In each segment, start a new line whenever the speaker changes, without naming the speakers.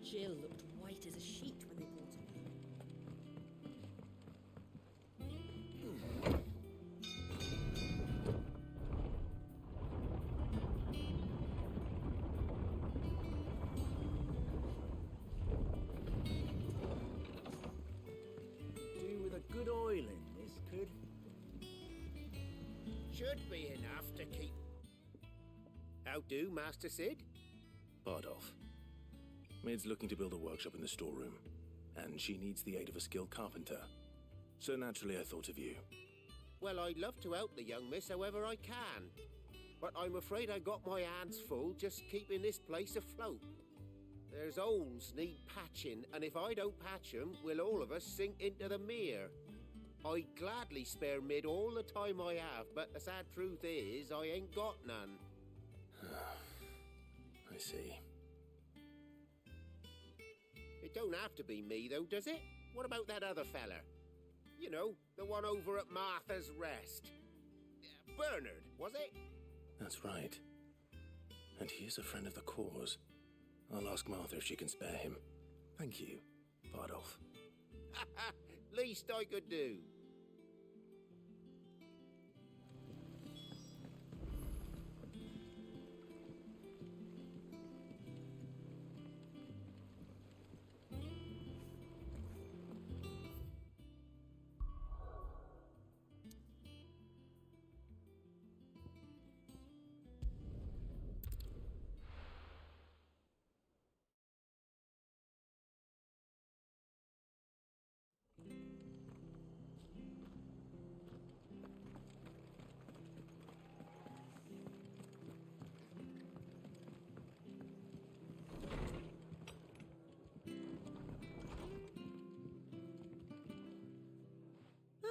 Jill looked white as a sheet when they brought her.
Do with a good oiling, this could.
Should be enough to keep... How do, Master Sid?
Bardolph. Maid's looking to build a workshop in the storeroom, and she needs the aid of a skilled carpenter. So naturally I thought of you.
Well, I'd love to help the young miss however I can. But I'm afraid I got my hands full just keeping this place afloat. There's holes need patching, and if I don't patch 'em, we'll all of us sink into the mere. I'd gladly spare Mid all the time I have, but the sad truth is I ain't got none.
I see.
It don't have to be me, though, does it? What about that other fella? You know, the one over at Martha's Rest. Bernard, was it?
That's right. And he is a friend of the cause. I'll ask Martha if she can spare him. Thank you, Bardolph.
Least I could do.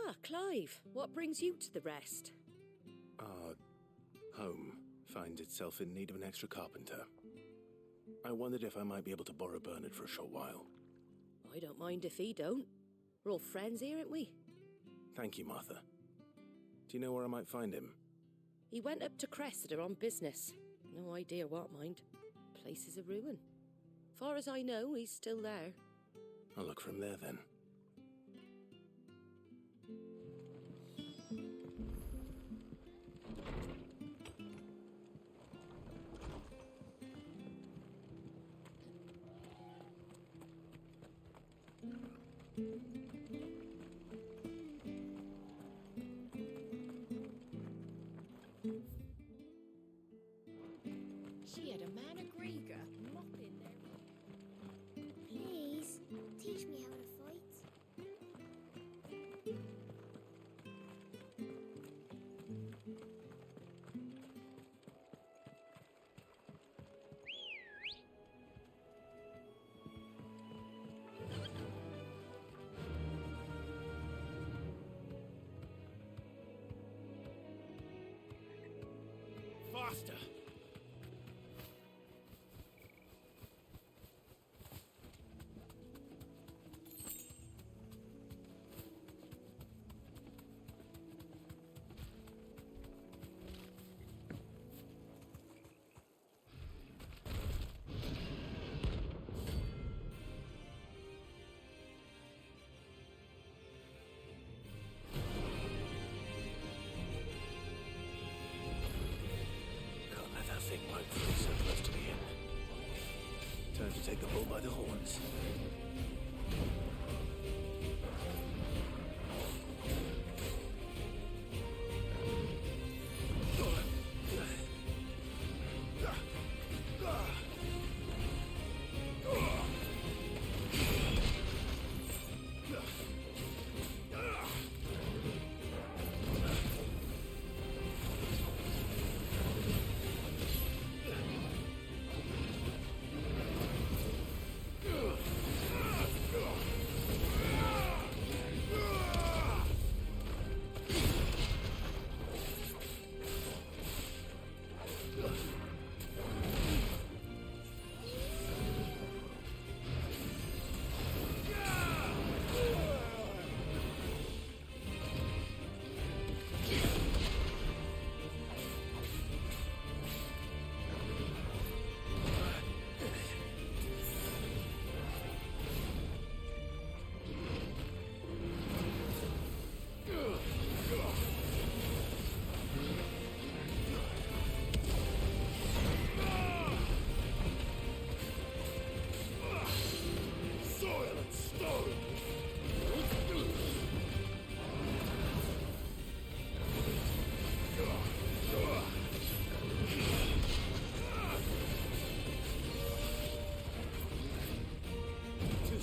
Ah, Clive, what brings you to the Rest?
Our home finds itself in need of an extra carpenter. I wondered if I might be able to borrow Bernard for a short while.
I don't mind if he don't. We're all friends here, aren't we?
Thank you, Martha. Do you know where I might find him?
He went up to Cressida on business. No idea what, mind. Place is a ruin. Far as I know, he's still there.
I'll look for him there then.
She had a man of Grieger mopping there.
Please, teach me how to fight.
Faster!
Can't let that thing run through so close to the end. Time to take the bull by the horns.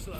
slow.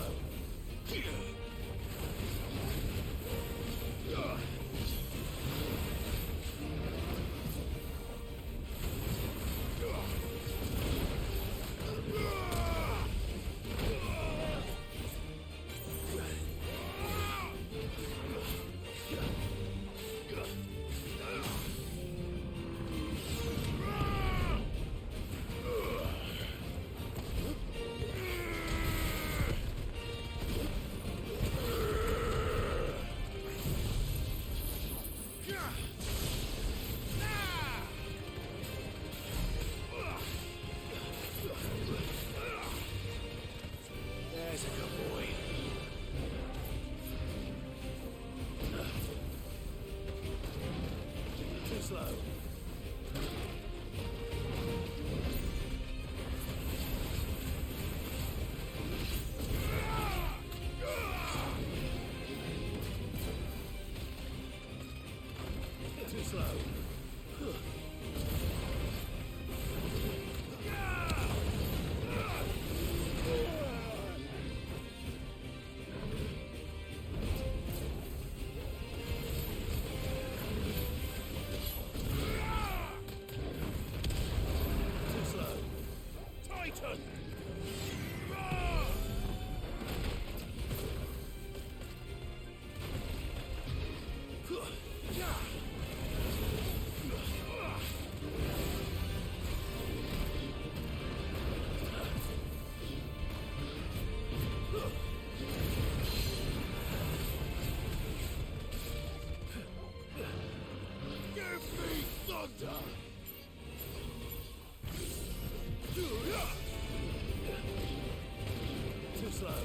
There's a good boy. Too slow. Too slow. Too slow. Titan! Give me thunder! Too slow.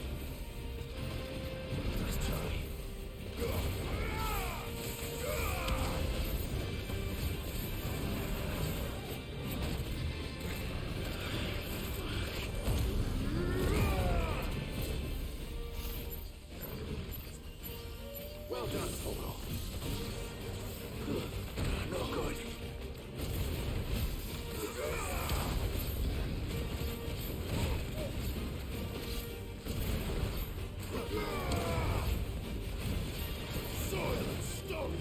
Let's try. Well done, Fogo. No good. Silent stone!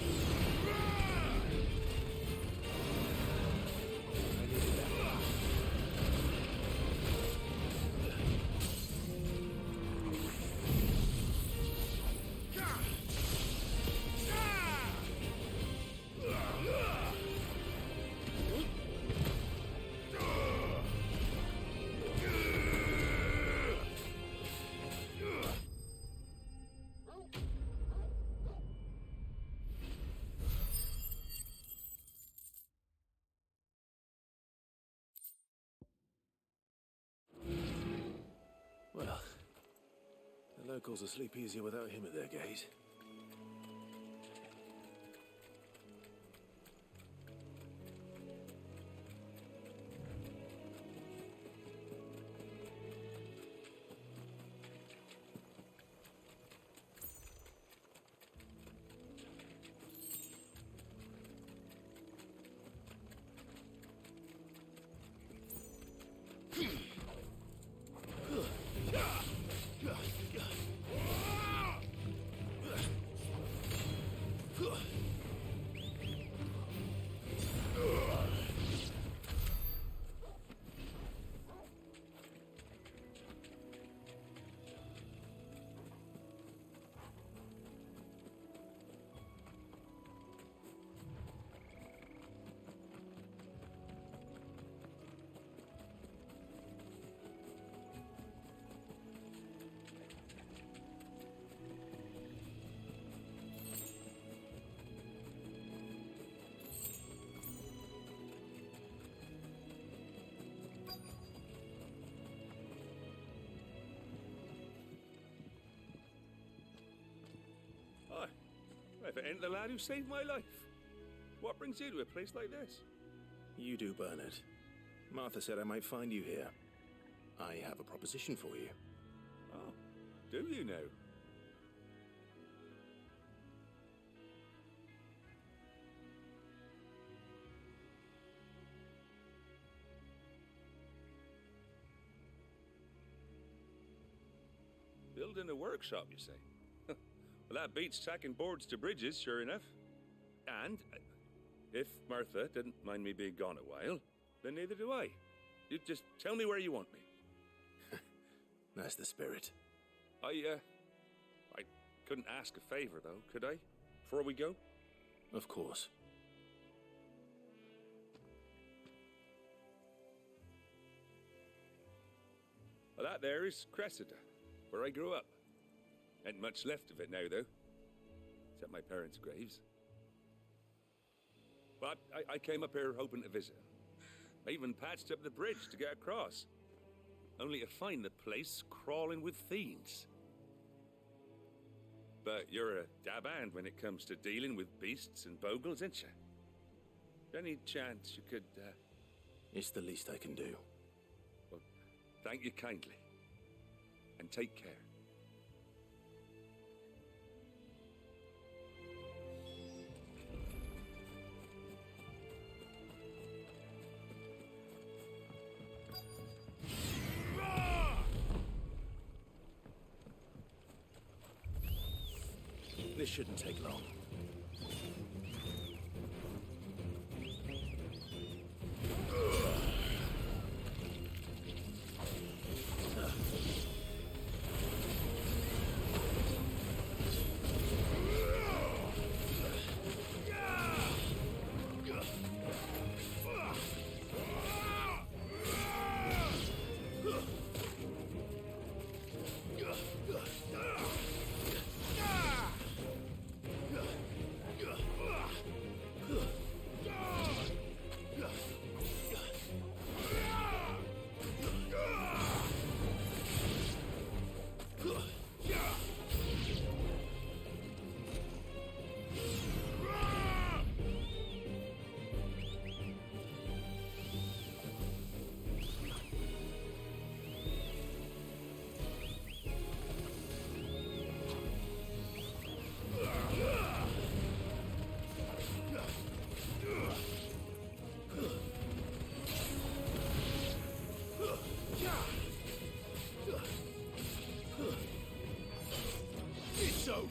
Well, the locals will sleep easier without him at their gate.
Hi. If it ain't the lad who saved my life. What brings you to a place like this?
You do, Bernard. Martha said I might find you here. I have a proposition for you.
Oh, do you know? Building a workshop, you say? Well, that beats tacking boards to bridges, sure enough. And if Martha didn't mind me being gone a while, then neither do I. You just tell me where you want me.
That's the spirit.
I couldn't ask a favor, though, could I? Before we go?
Of course.
Well, that there is Cressida, where I grew up. Ain't much left of it now, though. Except my parents' graves. But I came up here hoping to visit. I even patched up the bridge to get across. Only to find the place crawling with fiends. But you're a dab hand when it comes to dealing with beasts and bogles, ain't you? Any chance you could,
It's the least I can do.
Well, thank you kindly. And take care.
This shouldn't take long.
It's over.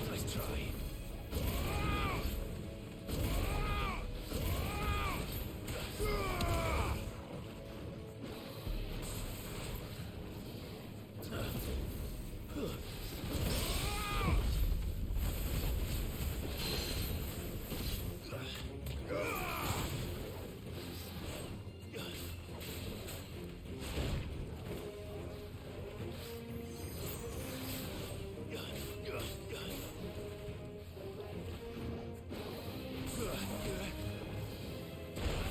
Nice try.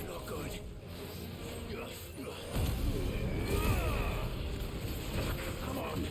Not good. Come on.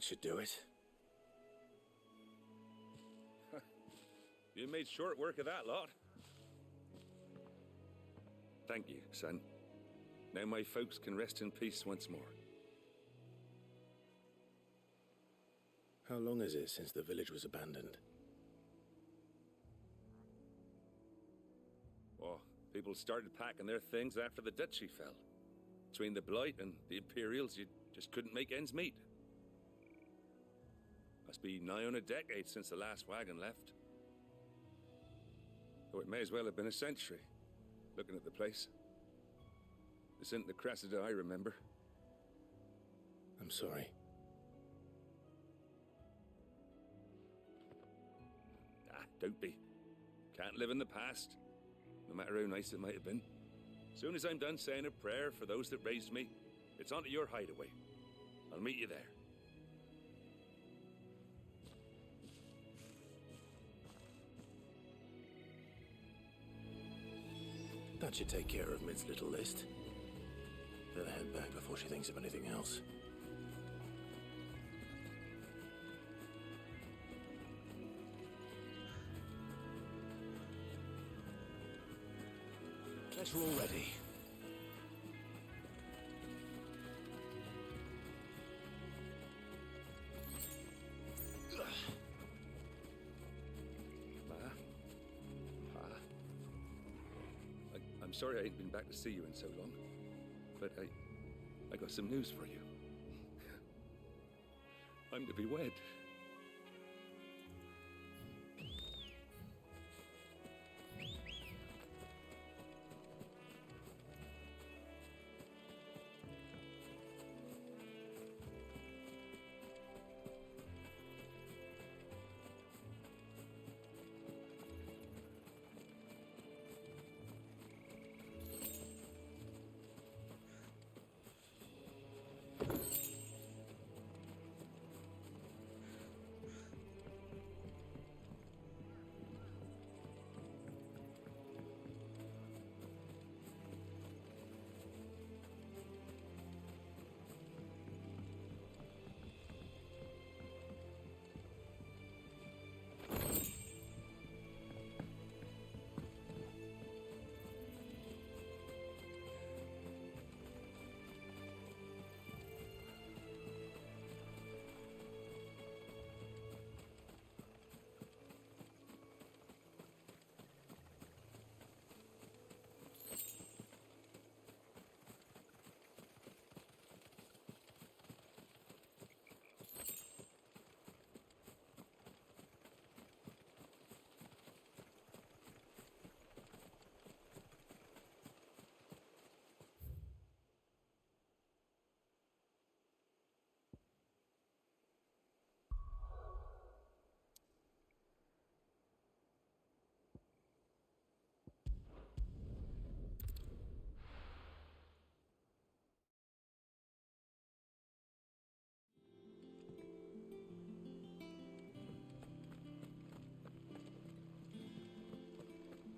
That should do it.
You made short work of that lot. Thank you, son. Now my folks can rest in peace once more.
How long is it since the village was abandoned?
Oh, people started packing their things after the duchy fell. Between the Blight and the Imperials, you just couldn't make ends meet. Must be nigh on a decade since the last wagon left. Though it may as well have been a century, looking at the place. This isn't the Cressida I remember.
I'm sorry.
Ah, don't be. Can't live in the past, no matter how nice it might have been. Soon as I'm done saying a prayer for those that raised me, it's on to your hideaway. I'll meet you there.
That should take care of Mid's little list. Better head back before she thinks of anything else.
Guess we're all ready.
Ma? Pa? I'm sorry I ain't been back to see you in so long, but I got some news for you. I'm to be wed.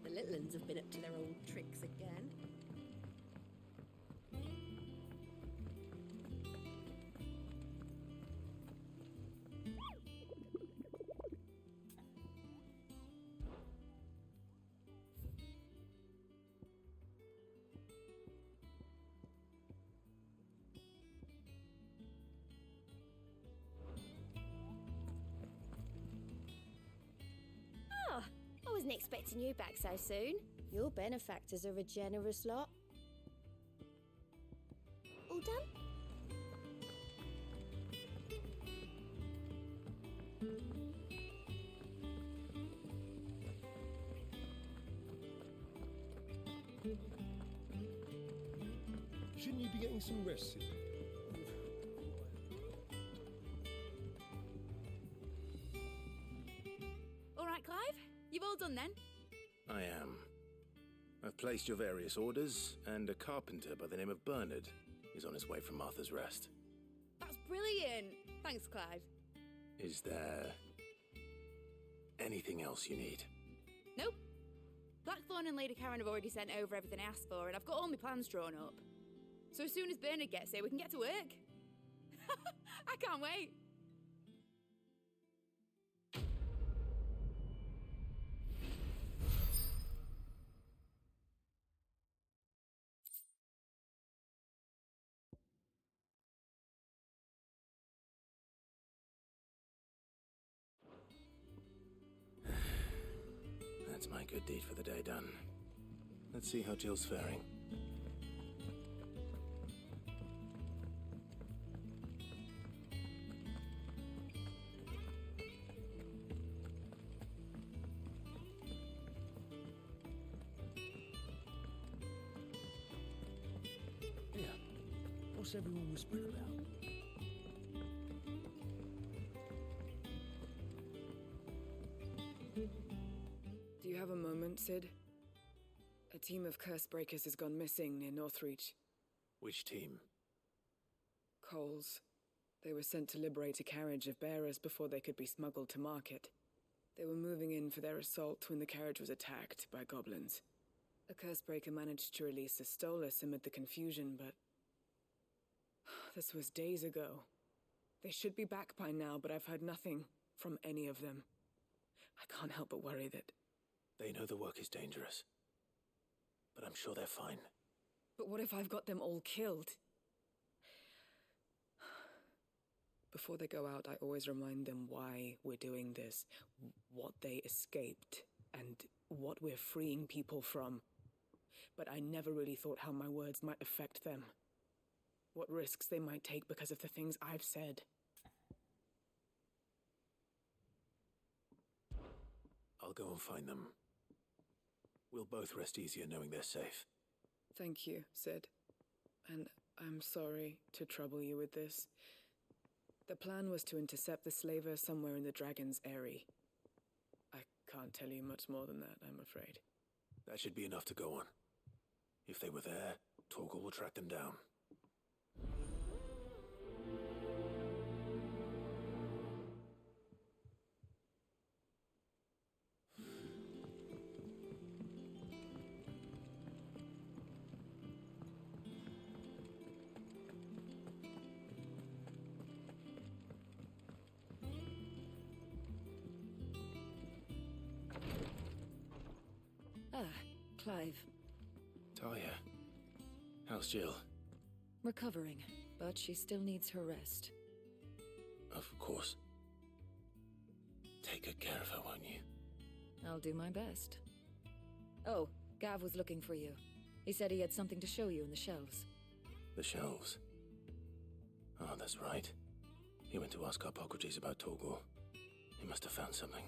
The little uns have been up to their old tricks again.
I wasn't expecting you back so soon. Your benefactors are a generous lot. All done?
Shouldn't you be getting some rest soon?
All right, Clive? You've all done then?
I am. I've placed your various orders, and a carpenter by the name of Bernard is on his way from Martha's Rest.
That's brilliant. Thanks, Clive.
Is there anything else you need?
Nope. Blackthorn and Lady Karen have already sent over everything I asked for, and I've got all my plans drawn up. So as soon as Bernard gets here, we can get to work. I can't wait.
My good deed for the day done. Let's see how Jill's faring.
Yeah. What's everyone whispering about?
Do you have a moment, Sid? A team of curse breakers has gone missing near Northreach.
Which team?
Coles. They were sent to liberate a carriage of bearers before they could be smuggled to market. They were moving in for their assault when the carriage was attacked by goblins. A curse breaker managed to release a Stolas amid the confusion, but... this was days ago. They should be back by now, but I've heard nothing from any of them. I can't help but worry that...
They know the work is dangerous. But I'm sure they're fine.
But what if I've got them all killed? Before they go out, I always remind them why we're doing this, what they escaped, and what we're freeing people from. But I never really thought how my words might affect them. What risks they might take because of the things I've said.
I'll go and find them. We'll both rest easier knowing they're safe.
Thank you, Sid. And I'm sorry to trouble you with this. The plan was to intercept the slaver somewhere in the Dragon's Eyrie. I can't tell you much more than that, I'm afraid.
That should be enough to go on. If they were there, Torgal will track them down.
Ah, Clive.
Talia. How's Jill?
Recovering, but she still needs her rest.
Of course. Take good care of her, won't you?
I'll do my best. Oh, Gav was looking for you. He said he had something to show you in the shelves.
The shelves? Oh, that's right. He went to ask Harpocrates about Torgal. He must have found something.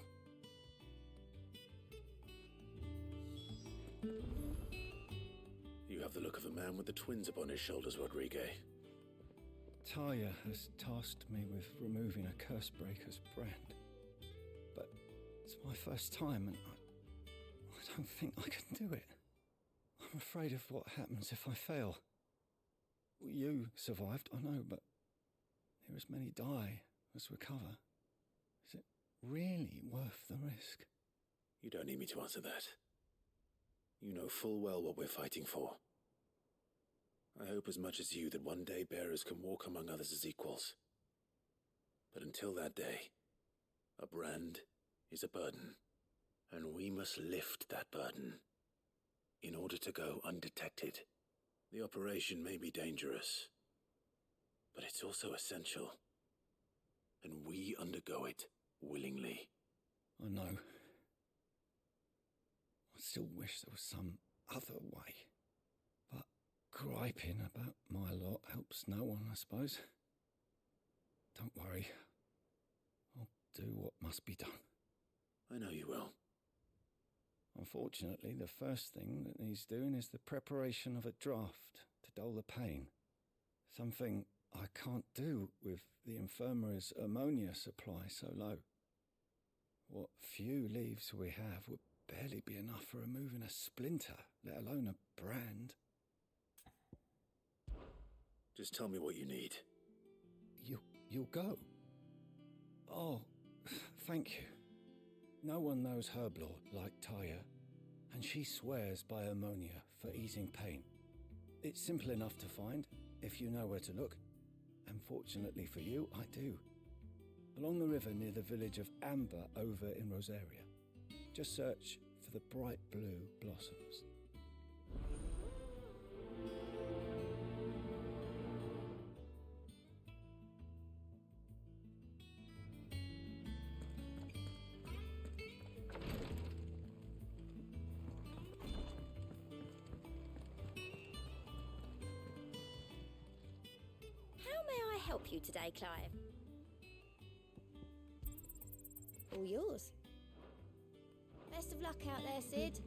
You have the look of a man with the twins upon his shoulders, Rodrigue.
Talia has tasked me with removing a curse breaker's brand. But it's my first time and I don't think I can do it. I'm afraid of what happens if I fail. You survived, I know, but there as many die as recover. Is it really worth the risk?
You don't need me to answer that. You know full well what we're fighting for. I hope as much as you that one day bearers can walk among others as equals. But until that day, a brand is a burden, and we must lift that burden in order to go undetected. The operation may be dangerous, but it's also essential, and we undergo it willingly.
I know. I still wish there was some other way. But griping about my lot helps no one, I suppose. Don't worry. I'll do what must be done.
I know you will.
Unfortunately, the first thing that needs doing is the preparation of a draft to dull the pain. Something I can't do with the infirmary's ammonia supply so low. What few leaves we have would barely be enough for removing a splinter, let alone a brand.
Just tell me what you need.
You'll go? Oh, thank you. No one knows Herblord like Taya, and she swears by ammonia for easing pain. It's simple enough to find, if you know where to look. And fortunately for you, I do. Along the river near the village of Amber over in Rosaria. Just search for the bright blue blossoms.
help you today, Clive? All yours. Best of luck out there, Sid.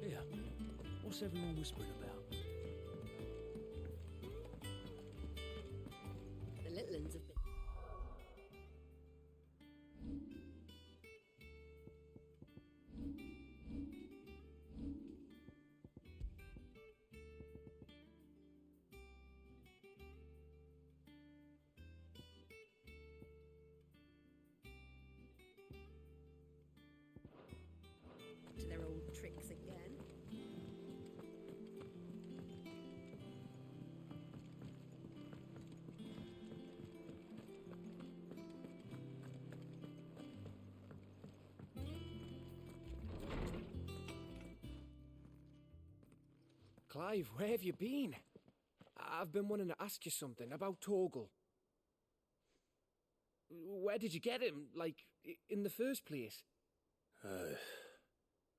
Here, what's everyone whispering about?
The little uns have been... to their old tricks again.
Clive, where have you been? I've been wanting to ask you something about Torgal. Where did you get him, like, in the first place?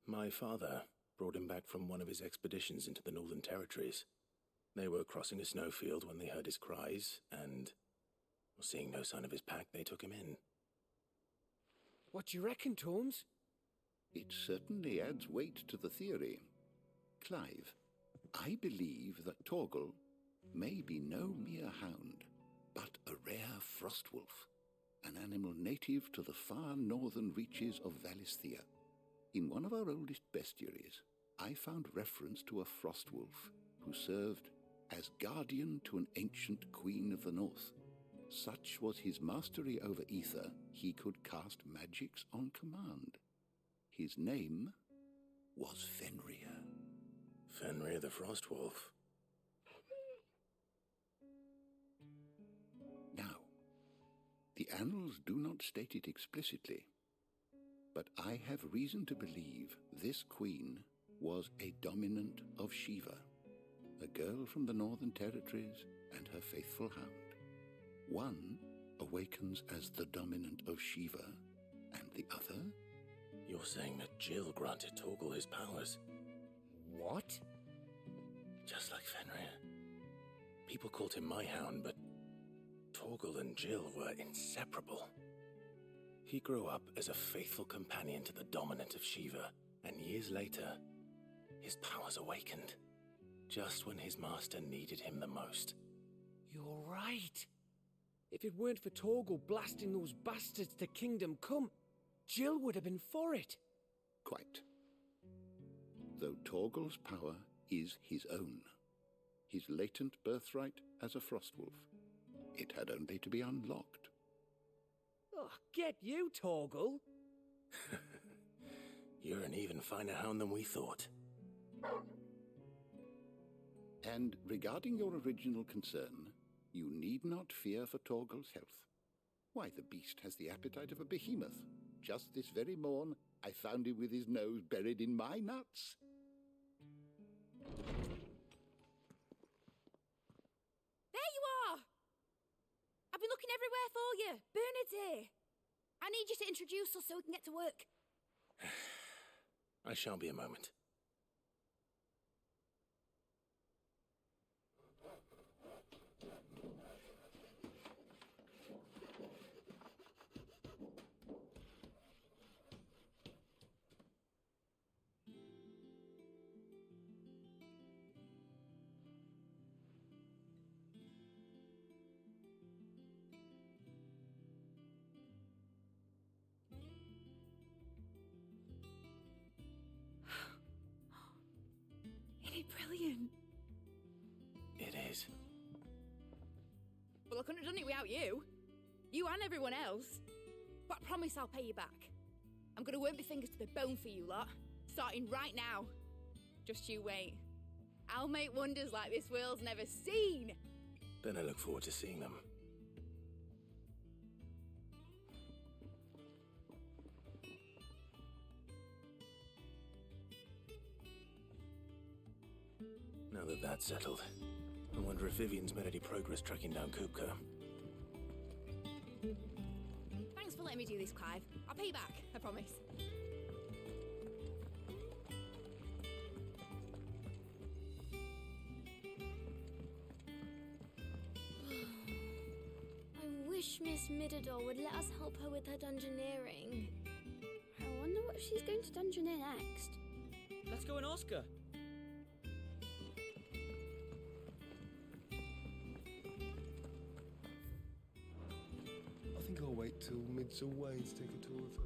My father brought him back from one of his expeditions into the Northern Territories. They were crossing a snowfield when they heard his cries, and, seeing no sign of his pack, they took him in.
What do you reckon, Torms?
It certainly adds weight to the theory. Clive, I believe that Torgal may be no mere hound, but a rare frostwolf, an animal native to the far northern reaches of Valisthea. In one of our oldest bestiaries, I found reference to a frostwolf who served as guardian to an ancient queen of the north. Such was his mastery over ether, he could cast magics on command. His name was Fenrir.
Fenrir the Frostwolf.
Now, the annals do not state it explicitly, but I have reason to believe this queen was a dominant of Shiva, a girl from the Northern Territories and her faithful hound. One awakens as the dominant of Shiva, and the other...
You're saying that Jill granted Torgal his powers?
What?
Just like Fenrir. People called him my hound, but Torgal and Jill were inseparable. He grew up as a faithful companion to the dominant of Shiva, and years later, his powers awakened, just when his master needed him the most.
You're right. If it weren't for Torgal blasting those bastards to Kingdom Come, Jill would have been for it.
Quite. Though Torgal's power is his own, his latent birthright as a frostwolf, it had only to be unlocked.
Oh, get you, Torgal!
You're an even finer hound than we thought.
And regarding your original concern, you need not fear for Torgal's health. Why, the beast has the appetite of a behemoth. Just this very morn, I found him with his nose buried in my nuts.
There you are! I've been looking everywhere for you. Bernard's here. I need you to introduce us so we can get to work.
I shall be a moment.
Brilliant.
It is.
Well, I couldn't have done it without you. You and everyone else. But I promise I'll pay you back. I'm going to work my fingers to the bone for you lot, starting right now. Just you wait. I'll make wonders like this world's never seen.
Then I look forward to seeing them. Now that that's settled, I wonder if Vivian's made any progress tracking down Kupka.
Thanks for letting me do this, Clive. I'll pay you back, I promise.
wish Miss Midador would let us help her with her dungeoneering. I wonder what she's going to dungeoneer next.
Let's go and ask her.
I think I'll wait till Mid's away to take a tour of her.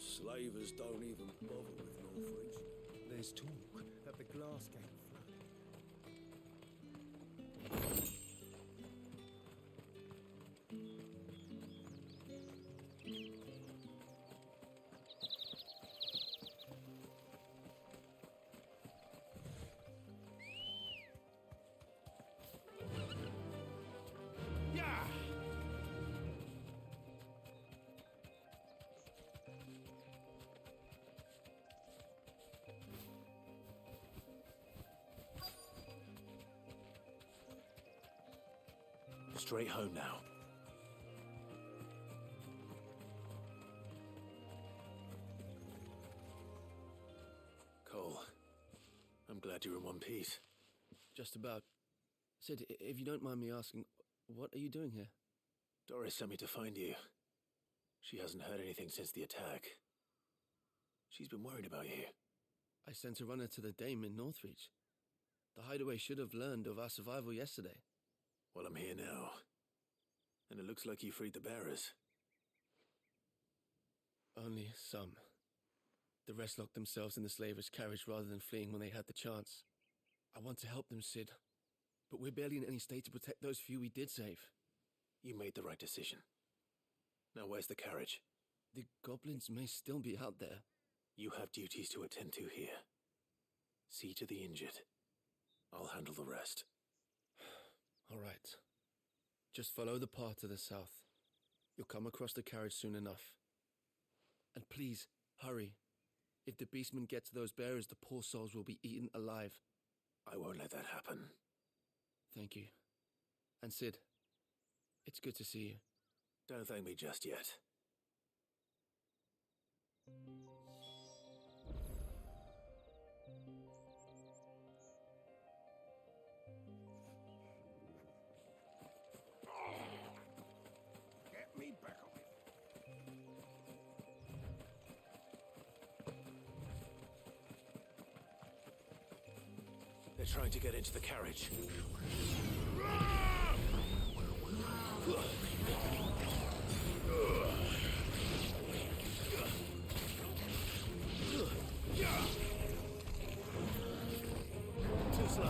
Slavers don't even bother with Northridge.
There's talk that the glass gate flooded.
Straight home now. Cole, I'm glad you're in one piece.
Just about. Sid, if you don't mind me asking, what are you doing here?
Doris sent me to find you. She hasn't heard anything since the attack. She's been worried about you.
I sent a runner to the Dame in Northreach. The hideaway should have learned of our survival yesterday.
Well, I'm here now. And it looks like you freed the bearers.
Only some. The rest locked themselves in the slaver's carriage rather than fleeing when they had the chance. I want to help them, Sid. But we're barely in any state to protect those few we did save.
You made the right decision. Now where's the carriage?
The goblins may still be out there.
You have duties to attend to here. See to the injured. I'll handle the rest.
All right. Just follow the path to the south. You'll come across the carriage soon enough. And please, hurry. If the beastmen get to those bearers, the poor souls will be eaten alive.
I won't let that happen.
Thank you. And Sid, it's good to see you.
Don't thank me just yet.
Get me back on it.
They're trying to get into the carriage. Too slow.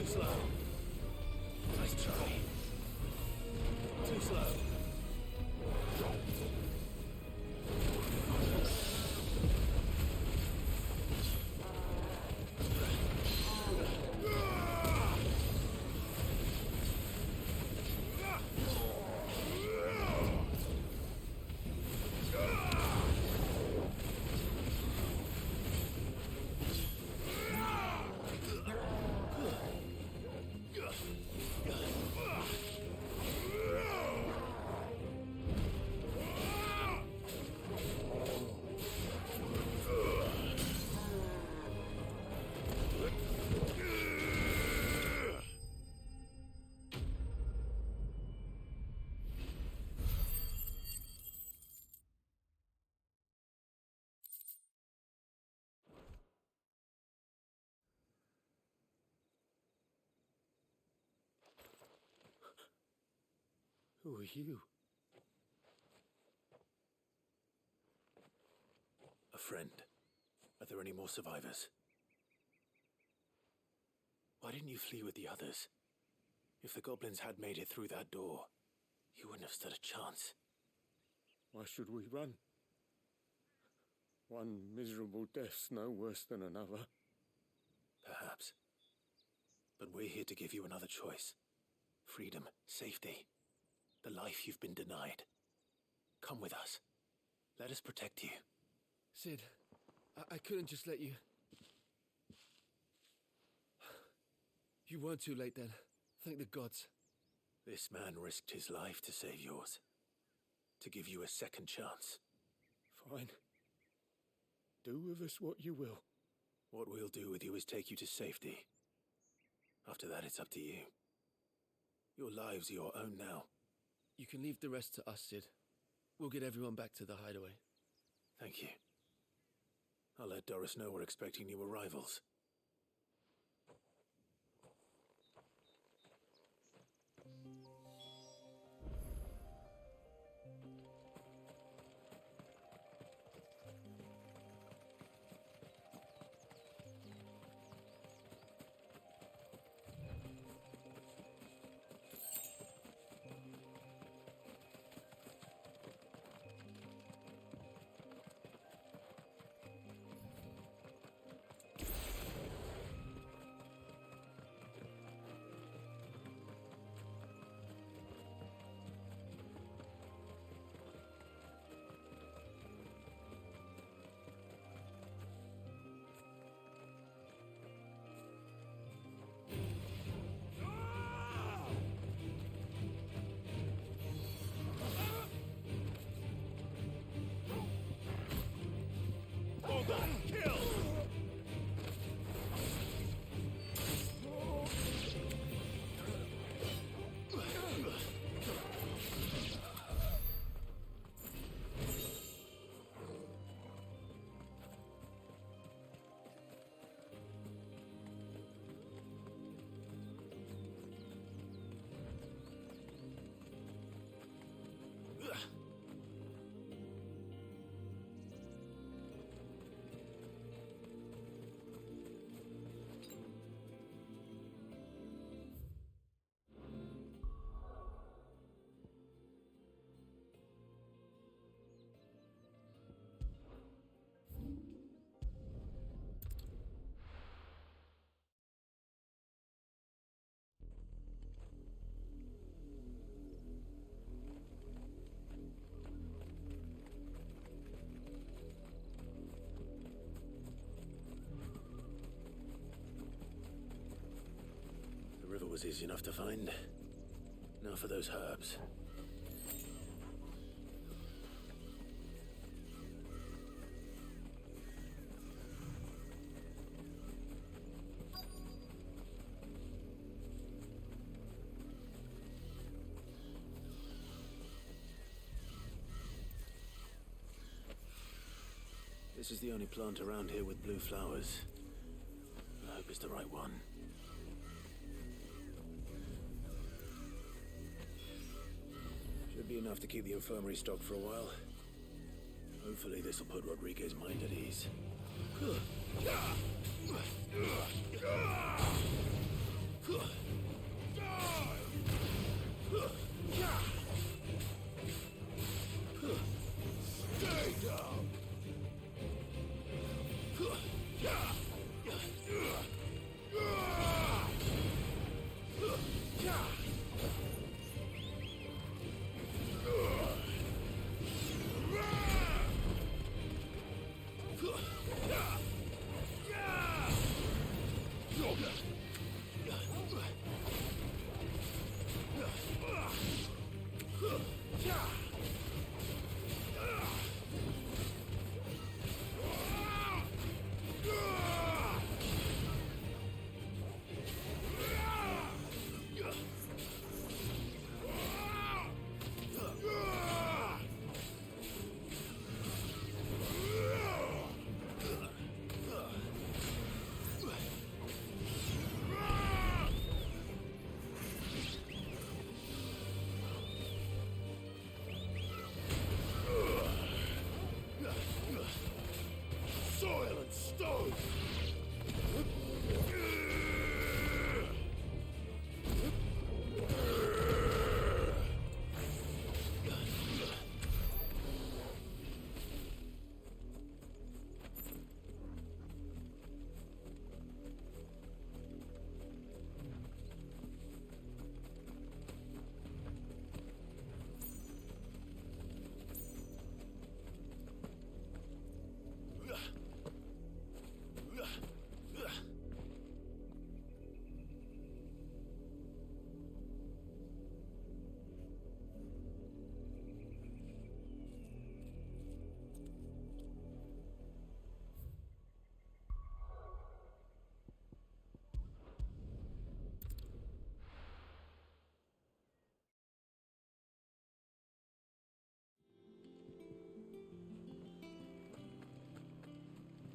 Too slow. Nice try. Too slow.
Who are you?
A friend. Are there any more survivors? Why didn't you flee with the others? If the goblins had made it through that door, you wouldn't have stood a chance.
Why should we run? One miserable death's no worse than another.
Perhaps. But we're here to give you another choice. Freedom, safety, the life you've been denied. Come with us. Let us protect you.
Sid, I couldn't just let you... You weren't too late then. Thank the gods.
This man risked his life to save yours. To give you a second chance.
Fine. Do with us what you will.
What we'll do with you is take you to safety. After that, it's up to you. Your lives are your own now.
You can leave the rest to us, Sid. We'll get everyone back to the hideaway.
Thank you. I'll let Doris know we're expecting new arrivals. The river was easy enough to find. Now for those herbs. This is the only plant around here with blue flowers. I hope it's the right one. Should be enough to keep the infirmary stocked for a while. Hopefully this will put Rodriguez's mind at ease.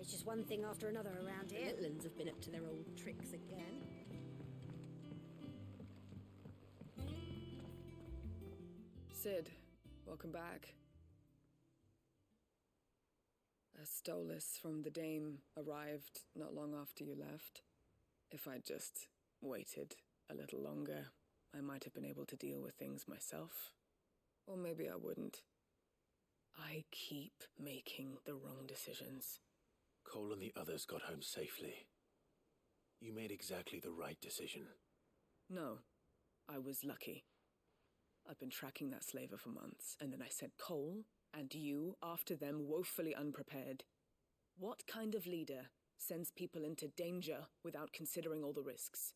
It's just one thing after another around
The
here.
Litlans have been up to their old tricks again.
Sid, welcome back. A Stolas from the Dame arrived not long after you left. If I'd just waited a little longer, I might have been able to deal with things myself. Or maybe I wouldn't. I keep making the wrong decisions.
Cole and the others got home safely. You made exactly the right decision.
No, I was lucky. I've been tracking that slaver for months, and then I sent Cole and you after them woefully unprepared. What kind of leader sends people into danger without considering all the risks?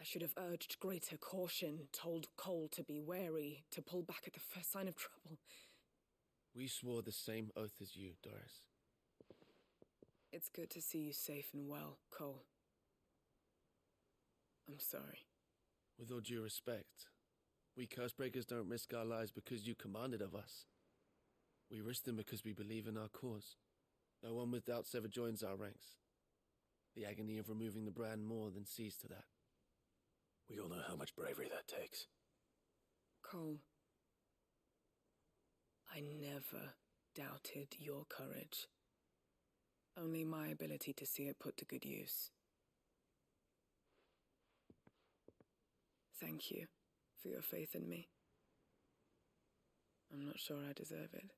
I should have urged greater caution, told Cole to be wary, to pull back at the first sign of trouble.
We swore the same oath as you, Doris.
It's good to see you safe and well, Cole. I'm sorry.
With all due respect, we Cursebreakers don't risk our lives because you commanded of us. We risk them because we believe in our cause. No one with doubts ever joins our ranks. The agony of removing the brand more than sees to that.
We all know how much bravery that takes.
Cole, I never doubted your courage. Only my ability to see it put to good use. Thank you for your faith in me. I'm not sure I deserve it.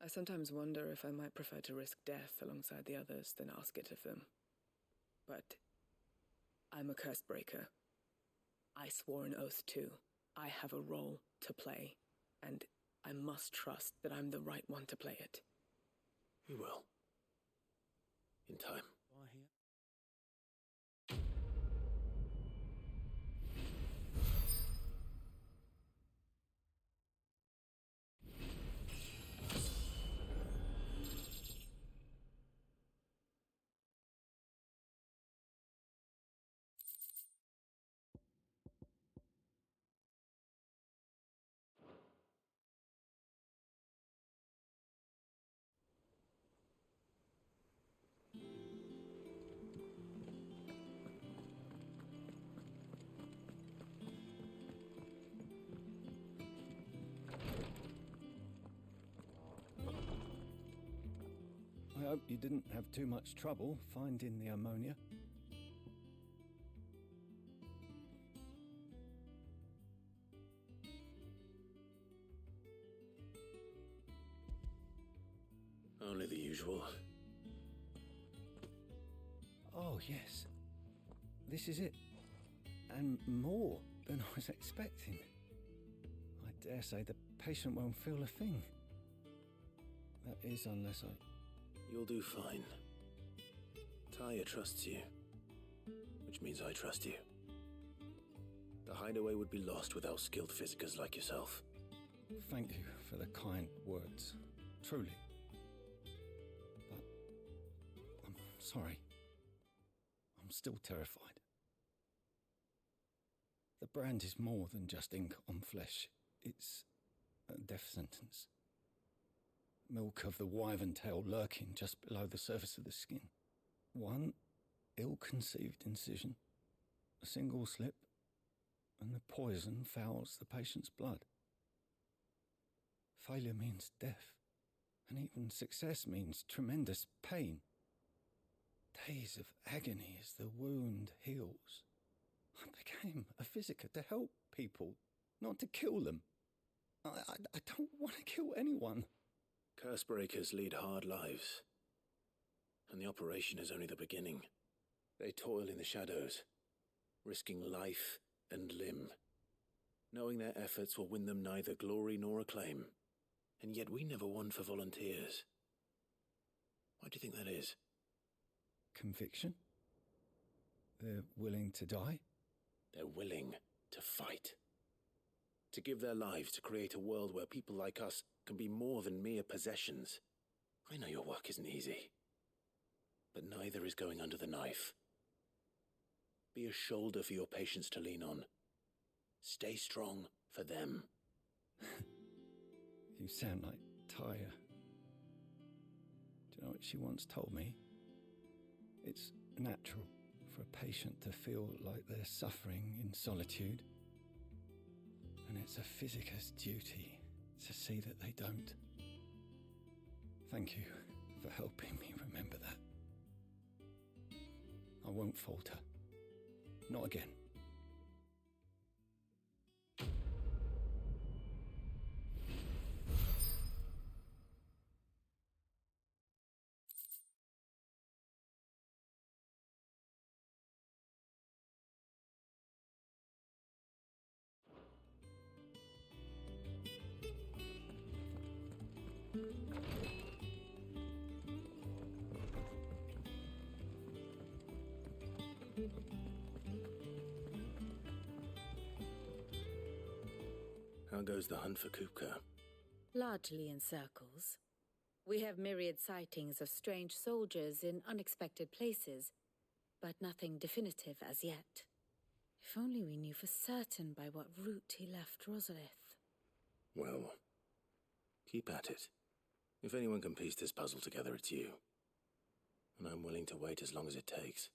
I sometimes wonder if I might prefer to risk death alongside the others than ask it of them. But I'm a Cursebreaker. I swore an oath too. I have a role to play, and I must trust that I'm the right one to play it.
You will. In time.
I hope you didn't have too much trouble finding the ammonia.
Only the usual.
Oh, yes. This is it. And more than I was expecting. I dare say the patient won't feel a thing. That is, unless I...
You'll do fine. Taya trusts you, which means I trust you. The hideaway would be lost without skilled physicers like yourself.
Thank you for the kind words. Truly. But I'm sorry. I'm still terrified. The brand is more than just ink on flesh. It's a death sentence. Milk of the wyvern tail lurking just below the surface of the skin. One ill-conceived incision, a single slip, and the poison fouls the patient's blood. Failure means death, and even success means tremendous pain. Days of agony as the wound heals. I became a physiker to help people, not to kill them. I don't want to kill anyone.
Cursebreakers lead hard lives, and the operation is only the beginning. They toil in the shadows, risking life and limb, knowing their efforts will win them neither glory nor acclaim. And yet we never won for volunteers. Why do you think that is?
Conviction? They're willing to die?
They're willing to fight. To give their lives to create a world where people like us can be more than mere possessions. I know your work isn't easy, but neither is going under the knife. Be a shoulder for your patients to lean on. Stay strong for them.
You sound like Taya. Do you know what she once told me? It's natural for a patient to feel like they're suffering in solitude. And it's a physicist's duty to see that they don't. Thank you for helping me remember that. I won't falter. Not again.
How goes the hunt for Kupka?
Largely in circles. We have myriad sightings of strange soldiers in unexpected places, but nothing definitive as yet. If only we knew for certain by what route he left Rosalith.
Well, keep at it. If anyone can piece this puzzle together, it's you. And I'm willing to wait as long as it takes.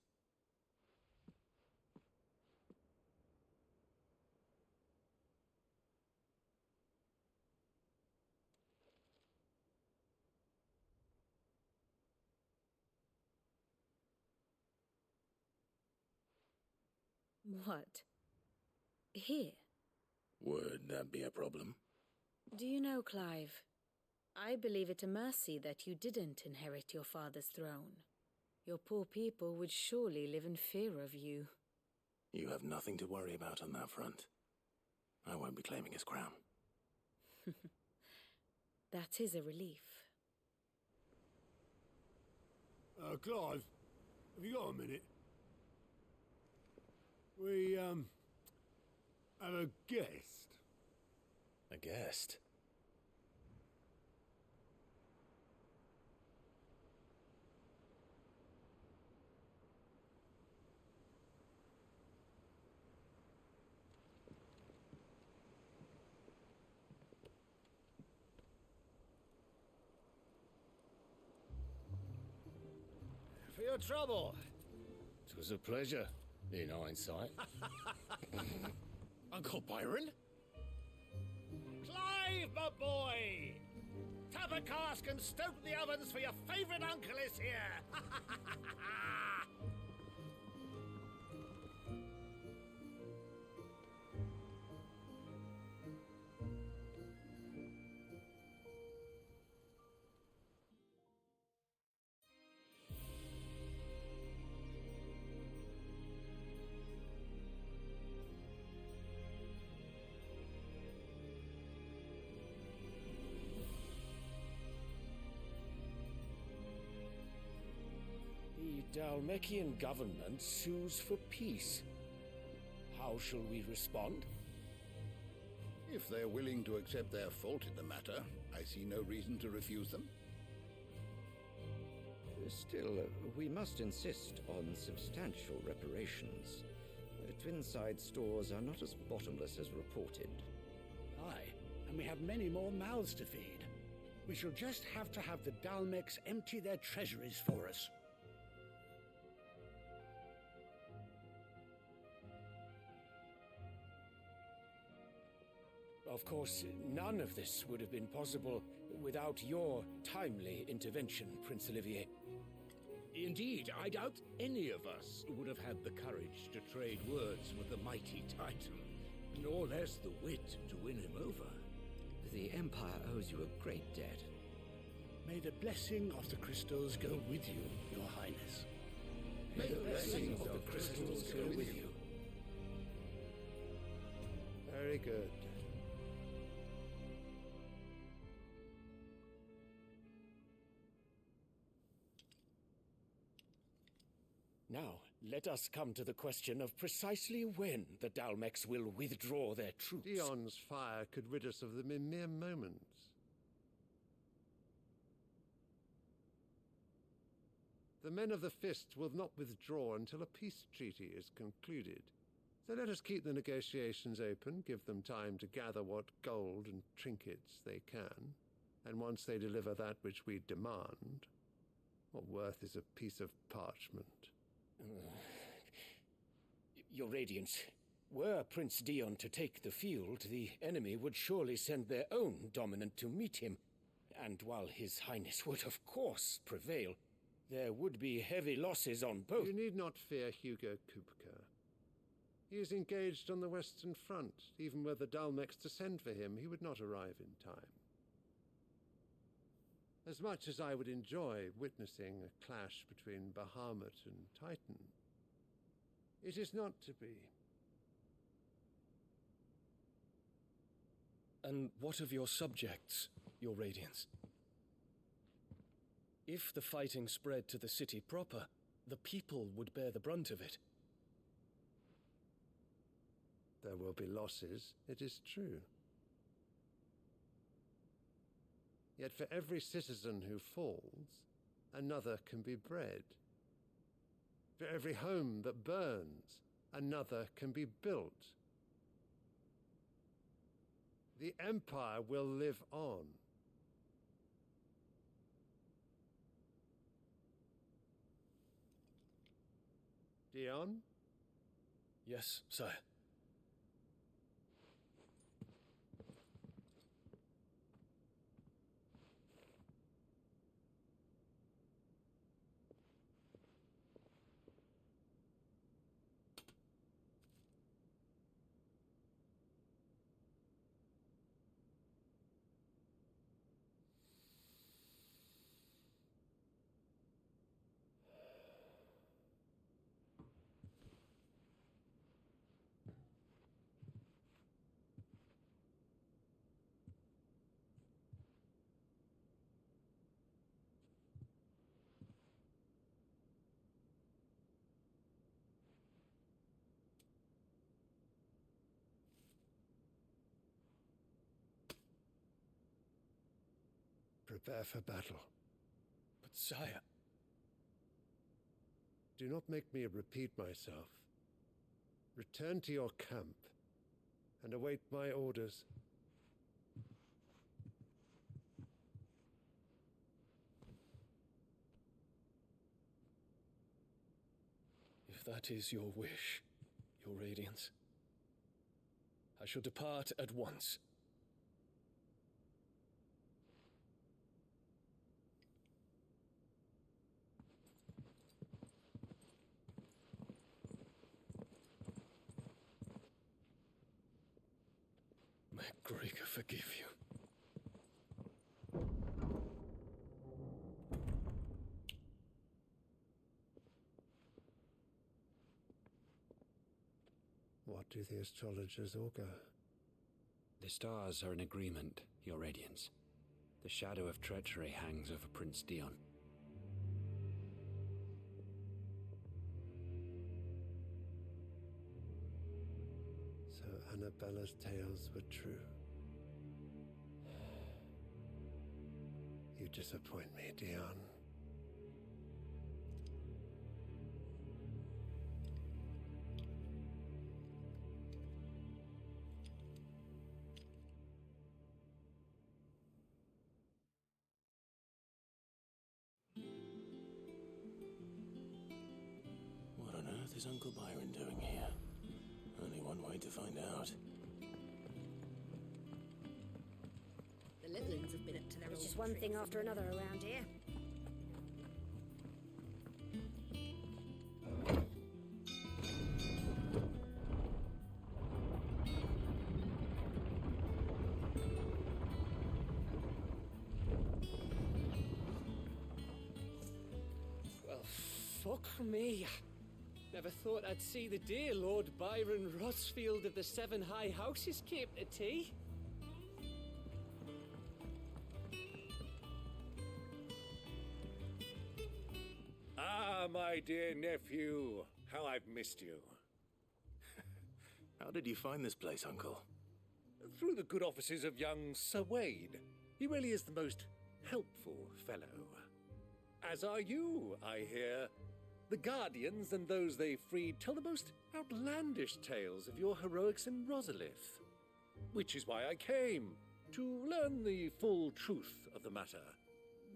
What? Here?
Would that be a problem?
Do you know, Clive, I believe it a mercy that you didn't inherit your father's throne. Your poor people would surely live in fear of you.
You have nothing to worry about on that front. I won't be claiming his crown.
That is a relief.
Clive, have you got a minute? We, have a guest.
A guest?
For your trouble.
It was a pleasure, in hindsight.
Uncle Byron? Clive, my boy! Tap a cask and stoke the ovens for your favourite uncle is here!
Dalmekian government sues for peace. How shall we respond?
If they're willing to accept their fault in the matter, I see no reason to refuse them.
Still, we must insist on substantial reparations. Twinside stores are not as bottomless as reported.
Aye, and we have many more mouths to feed. We shall just have to have the Dalmecs empty their treasuries for us.
Of course, none of this would have been possible without your timely intervention, Prince Olivier.
Indeed, I doubt any of us would have had the courage to trade words with the mighty Titan, nor less the wit to win him over.
The Empire owes you a great debt.
May the blessing of the crystals go with you, Your Highness.
May the blessing of the crystals go with you.
Very good.
Now, let us come to the question of precisely when the Dalmecs will withdraw their troops.
Dion's fire could rid us of them in mere moments. The men of the Fist will not withdraw until a peace treaty is concluded. So let us keep the negotiations open, give them time to gather what gold and trinkets they can, and once they deliver that which we demand, what worth is a piece of parchment?
Your Radiance, were Prince Dion to take the field, the enemy would surely send their own dominant to meet him. And while His Highness would of course prevail, there would be heavy losses on both.
You need not fear Hugo Kupka. He is engaged on the Western Front. Even were the Dalmecs to send for him, he would not arrive in time. As much as I would enjoy witnessing a clash between Bahamut and Titan, it is not to be.
And what of your subjects, Your Radiance? If the fighting spread to the city proper, the people would bear the brunt of it.
There will be losses, it is true. Yet for every citizen who falls, another can be bred. For every home that burns, another can be built. The Empire will live on. Dion?
Yes, sire.
Prepare for battle.
But sire...
Do not make me repeat myself. Return to your camp and await my orders.
If that is your wish, Your Radiance, I shall depart at once. May Gregor forgive you.
What do the astrologers augur?
The stars are in agreement, Your Radiance. The shadow of treachery hangs over Prince Dion.
Annabella's tales were true. You disappoint me, Dion.
What on earth is Uncle Byron doing here? Only one way to find out.
The Littlings have been up to their It's just one thing after another around here.
Well, fuck me. Never thought I'd see the dear Lord Byron Rossfield of the Seven High Houses came to tea.
Ah, my dear nephew, how I've missed you.
How did you find this place, Uncle?
Through the good offices of young Sir Wade. He really is the most helpful fellow. As are you, I hear. The Guardians and those they freed tell the most outlandish tales of your heroics in Rosalith. Which is why I came, to learn the full truth of the matter.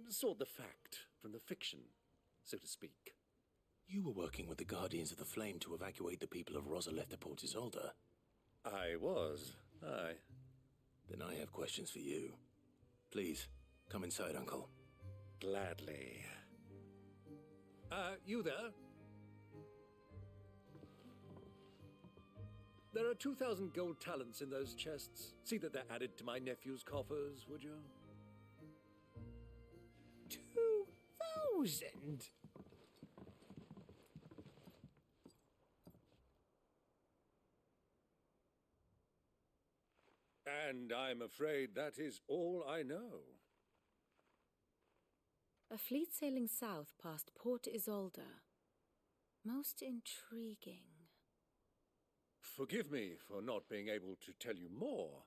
Sort the fact from the fiction, so to speak.
You were working with the Guardians of the Flame to evacuate the people of Rosalith to Port Isolde.
I was, aye.
Then I have questions for you. Please, come inside, Uncle.
Gladly. You there? There are 2,000 gold talents in those chests. See that they're added to my nephew's coffers, would you?
2,000?
And I'm afraid that is all I know.
A fleet sailing south past Port Isolde. Most intriguing.
Forgive me for not being able to tell you more.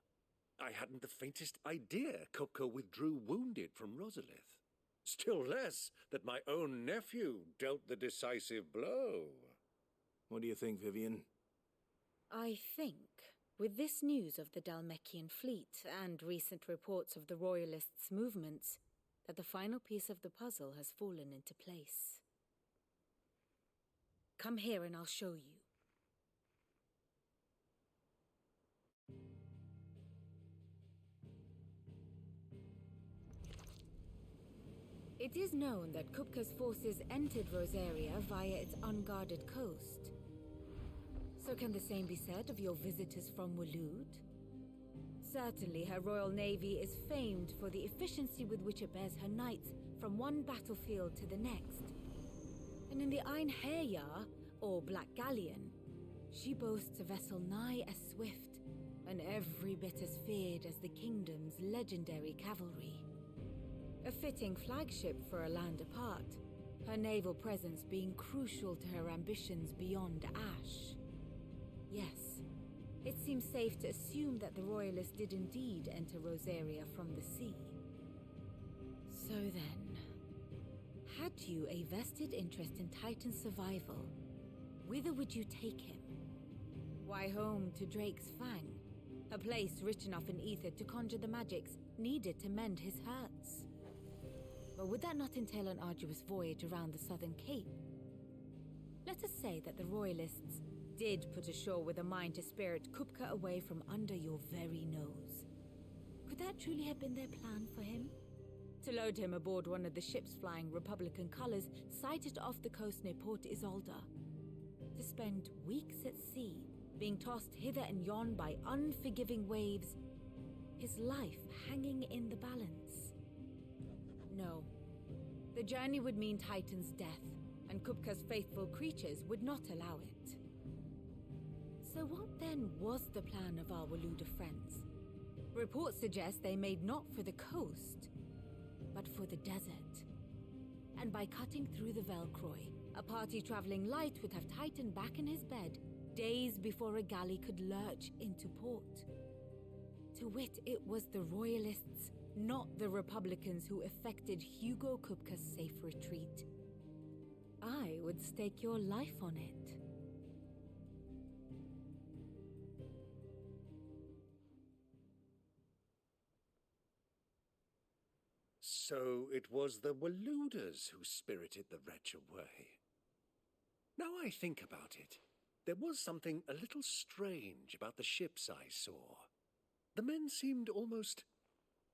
I hadn't the faintest idea Kupka withdrew wounded from Rosalith. Still less that my own nephew dealt the decisive blow.
What do you think, Vivian?
I think, with this news of the Dalmekian fleet and recent reports of the Royalists' movements, that the final piece of the puzzle has fallen into place. Come here and I'll show you. It is known that Kupka's forces entered Rosaria via its unguarded coast. So can the same be said of your visitors from Waloed? Certainly her Royal Navy is famed for the efficiency with which it bears her knights from one battlefield to the next. And in the Einherjar, or Black Galleon, she boasts a vessel nigh as swift and every bit as feared as the kingdom's legendary cavalry. A fitting flagship for a land apart, her naval presence being crucial to her ambitions beyond Ash. Yes, it seems safe to assume that the Royalists did indeed enter Rosaria from the sea. So then, had you a vested interest in Titan's survival, whither would you take him? Why, home to Drake's Fang, a place rich enough in ether to conjure the magics needed to mend his hurts. But would that not entail an arduous voyage around the southern cape? Let us say that the Royalists did put ashore with a mind to spirit Kupka away from under your very nose. Could that truly have been their plan for him? To load him aboard one of the ships flying Republican colors sighted off the coast near Port Isolde. To spend weeks at sea, being tossed hither and yon by unforgiving waves, his life hanging in the balance. No. The journey would mean Titan's death, and Kupka's faithful creatures would not allow it. So what then was the plan of our Waluda friends? Reports suggest they made not for the coast, but for the desert. And by cutting through the Velcroy, a party traveling light would have Titan back in his bed, days before a galley could lurch into port. To wit, it was the Royalists, not the Republicans, who effected Hugo Kupka's safe retreat. I would stake your life on it.
So it was the Waluders who spirited the wretch away. Now I think about it, there was something a little strange about the ships I saw. The men seemed almost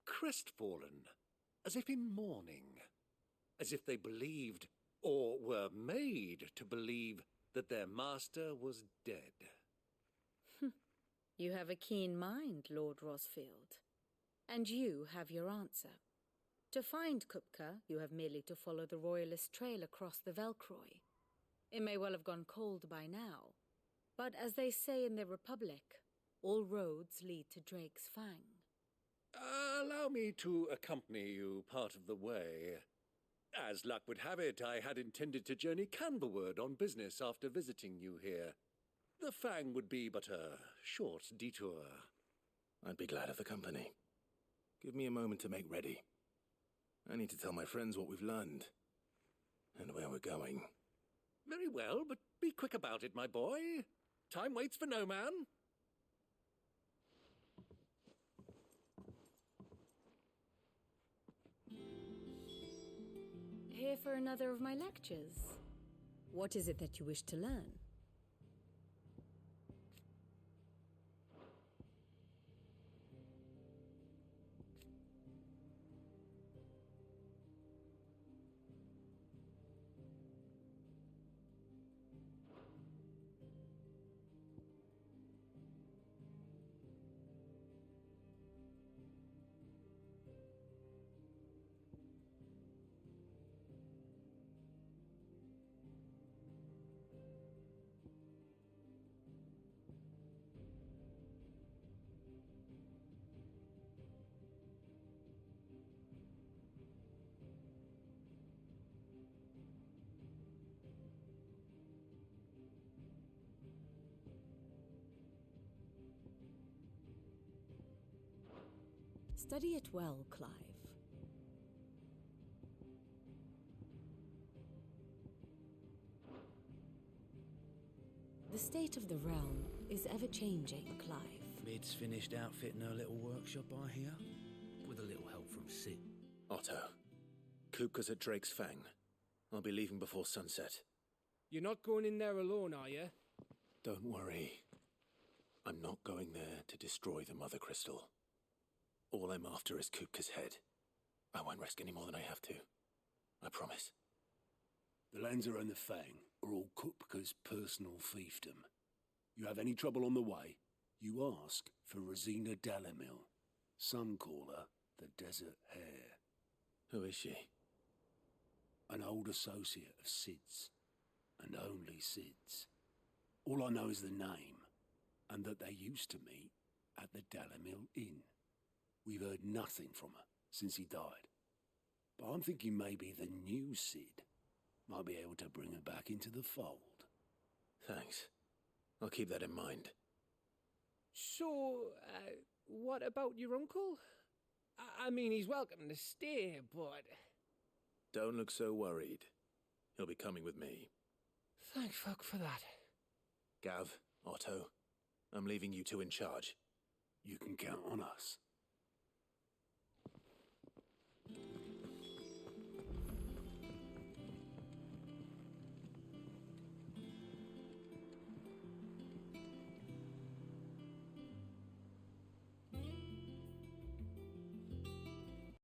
crestfallen, as if in mourning, as if they believed, or were made to believe, that their master was dead.
You have a keen mind, Lord Rosfield. And you have your answer. To find Kupka, you have merely to follow the Royalist trail across the Velcroy. It may well have gone cold by now, but as they say in the Republic, all roads lead to Drake's Fang.
Allow me to accompany you part of the way. As luck would have it, I had intended to journey Canberward on business after visiting you here. The Fang would be but a short detour.
I'd be glad of the company. Give me a moment to make ready. I need to tell my friends what we've learned, and where we're going.
Very well, but be quick about it, my boy. Time waits for no man.
Here for another of my lectures. What is it that you wish to learn? Study it well, Clive. The state of the realm is ever-changing, Clive.
Mid's finished outfitting her little workshop, I hear, with a little help from Sid.
Otto, Kupka's at Drake's Fang. I'll be leaving before sunset.
You're not going in there alone, are you?
Don't worry. I'm not going there to destroy the Mother Crystal. All I'm after is Kupka's head. I won't risk any more than I have to. I promise.
The Lancer and the Fang are all Kupka's personal fiefdom. You have any trouble on the way, you ask for Rosina Dalamil. Some call her the Desert Hare.
Who is she?
An old associate of Sid's, and only Sid's. All I know is the name, and that they used to meet at the Dalamil Inn. We've heard nothing from her since he died. But I'm thinking maybe the new Sid might be able to bring her back into the fold.
Thanks. I'll keep that in mind.
So, what about your uncle? I mean, he's welcome to stay, but...
Don't look so worried. He'll be coming with me.
Thank fuck for that.
Gav, Otto, I'm leaving you two in charge.
You can count on us.